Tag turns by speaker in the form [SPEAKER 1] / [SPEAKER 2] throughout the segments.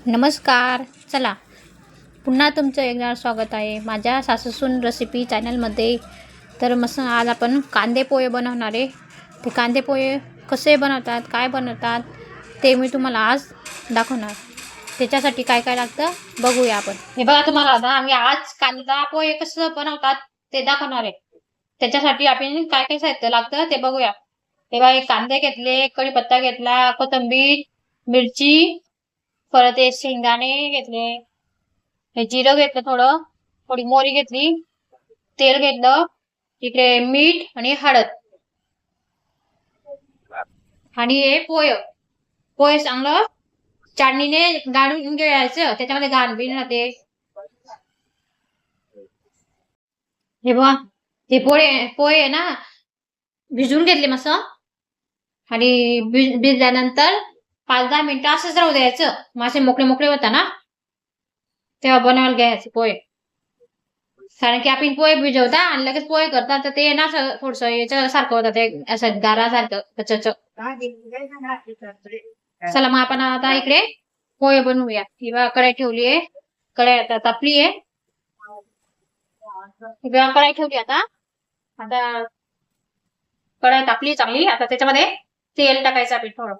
[SPEAKER 1] नमस्कार. चला पुन्हा तुमचं एकदा स्वागत आहे माझ्या सासूसून रेसिपी चॅनलमध्ये. तर मस्त आज आपण कांदे पोहे बनवणार आहे. ते कांदे पोहे कसे बनवतात, काय बनवतात ते मी तुम्हाला आज दाखवणार. त्याच्यासाठी काय काय लागतं बघूया आपण. हे बघा, तुम्हाला आता आम्ही आज कांदा पोहे कसं बनवतात ते दाखवणार आहे. त्याच्यासाठी आपण काय काय साहित्य लागतं ते बघूया. हे बघा, कांदे घेतले, कढीपत्ता घेतला, कोथिंबीर, मिरची, परत हे शेंगदाणे घेतले, हे जिरं घेतलं, थोडी मोहरी घेतली, तेल घेतलं, इकडे मीठ आणि हळद, आणि हे पोहे पोहे चांगलं चाळणीने गाळून घ्यायचं. त्याच्यामध्ये घाण बिन राहते. हे बघा, हे पोहे पोहे आहे ना, भिजून घेतले मस्त. आणि भिजल्यानंतर 5-10 मिनिटं असंच राहू द्यायचं. मासे मोकळे मोकळे होता ना तेव्हा बनवायला घ्यायचे पोहे. कारण की आपण पोहे भिजवता आणि लगेच पोहे करता तर ते ना थोडस याच्यासारखं होतं, ते असं गारासारखं त्याच. चला मग आपण आता इकडे पोहे बनवूया. किंवा कढाई ठेवली आहे, कढाई आता तापली आहे. कढाई ठेवली आता आता कढाई तापली चांगली. आता त्याच्यामध्ये तेल टाकायचं. आपण थोडं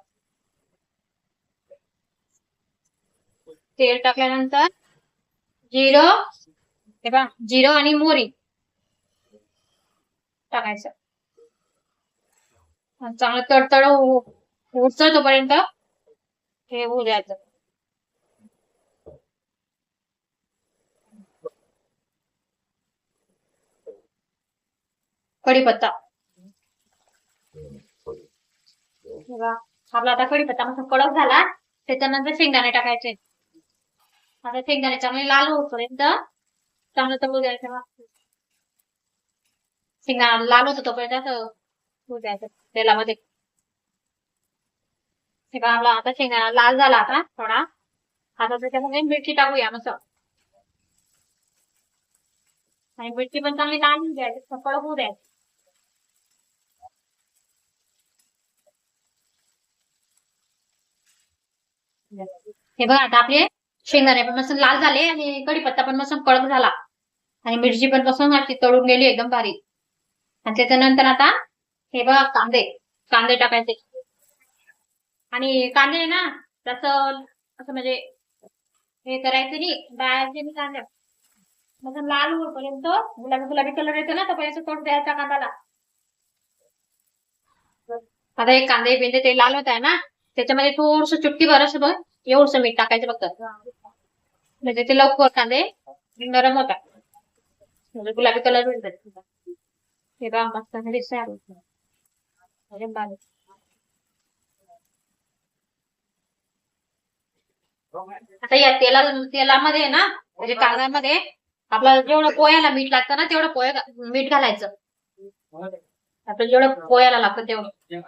[SPEAKER 1] तेल टाकल्यानंतर जिरं, हे बघा, जिरं आणि मोहरी टाकायचं. चांगलं तडतड उचल तोपर्यंत हे होऊ द्यायचं. कढीपत्ता, आपला आता कढीपत्ता मस्त कडक झाला. त्याच्यानंतर शेंगदाणे टाकायचे. आता शेंगदाणे चांगले लाल होईपर्यंत चांगलं तळू द्यायचं. शेंगदाणा लाल होतो तोपर्यंत होऊ द्यायचं तेलामध्ये. आपला आता शेंगदाणा लाल झाला आता थोडा. आता त्याच्यामध्ये मिरची टाकूया मस्त. आणि मिरची पण चांगली लाल होऊ द्यायची, कडक होऊ द्यायची. हे बघा, आता आपले शेंगदाणे पण मस्त लाल झाले आणि कढीपत्ता पण मस्त कडक झाला आणि मिरची पण मस्त तळून गेली एकदम बारीक. आणि त्याच्यानंतर आता हे बघा, कांदे कांदे टाकायचे. आणि कांदे ना तसं असं म्हणजे हे करायचं नाही, डाळायचे नाही कांदे. मग लाल होईपर्यंत, गुलाबी गुलाबी कलर येतो ना तोपर्यंत तोड द्यायचा कांद्याला. आता हे कांदे बिंदे ते लाल होत आहे ना, त्याच्यामध्ये थोडस चुटकी भरस बघ एवढस मीठ टाकायचं फक्त. म्हणजे ते लवकर कांदे नरम होतात, म्हणजे गुलाबी कलर होईल. हे बघा, मस्त आता या तेलामध्ये ना, म्हणजे कांद्यामध्ये आपल्याला जेवढं पोह्याला मीठ लागतं ना तेवढं मीठ घालायचं. आपल्याला जेवढं पोह्याला लागतं तेवढं.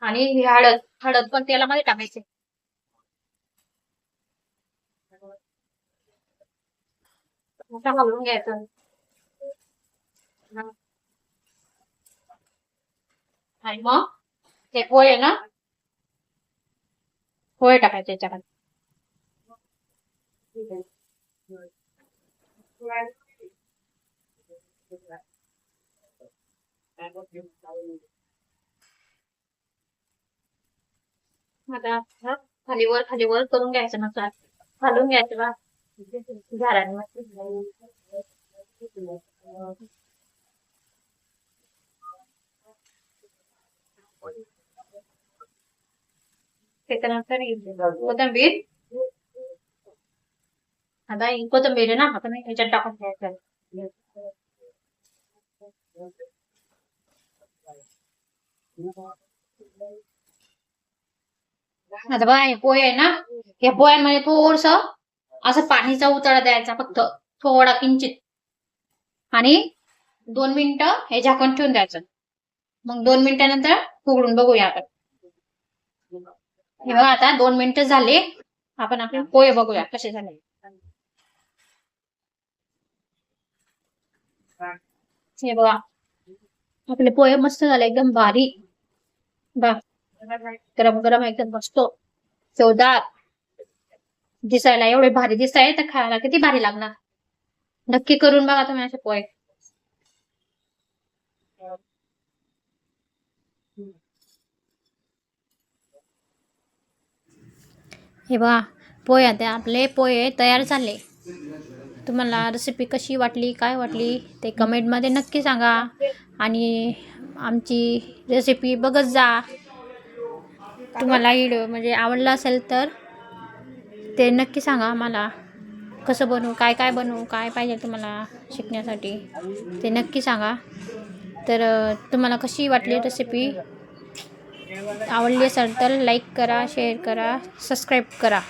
[SPEAKER 1] आणि हळद हळद पण तेलामध्ये टाकायचे. घालून घ्यायचं. आणि मग ते पोहे ना, पोहे टाकायचे याच्यामध्ये. आता खाली वर करून घ्यायचं मग घालून घ्यायचं बा झाडांमध्ये. त्याच्यानंतर कोथिंबीर. आता ही कोथिंबीर आहे ना, आपण ह्याच्यात टाकून घ्यायचं. आता बघा, हे पोहे आहे ना, या पोह्यांमध्ये थोडस असं पाणीचा उतळा द्यायचा फक्त, थोडा किंचित. आणि 2 मिनिटं हे झाकण ठेवून द्यायचं. मग 2 मिनिटानंतर उघडून बघूया आपण. हे बघा, आता 2 मिनिटं झाले. आपण आपले पोहे बघूया कसे झाले. हे बघा, आपले पोहे मस्त झाले, एकदम भारी. बघ, गरम गरम एकदम मस्त चवदार. दिसायला एवढे भारी दिसताय तर खायला किती भारी लागणार. नक्की करून बघा तुम्ही असे पोहे. हे बघा, पोहे आता आपले पोहे तयार झाले. तुम्हाला रेसिपी कशी वाटली, काय वाटली ते कमेंटमध्ये नक्की सांगा. आणि आमची रेसिपी बघत जा. तुम्हाला व्हिडिओ म्हणजे आवडला असेल तर ते नक्की सांगा मला. कसं बनवू, काय काय बनवू, काय पाहिजे तुम्हाला शिकण्यासाठी ते नक्की सांगा. तर तुम्हाला कशी वाटली रेसिपी, आवडली असेल तर लाईक करा, शेअर करा, सबस्क्राईब करा.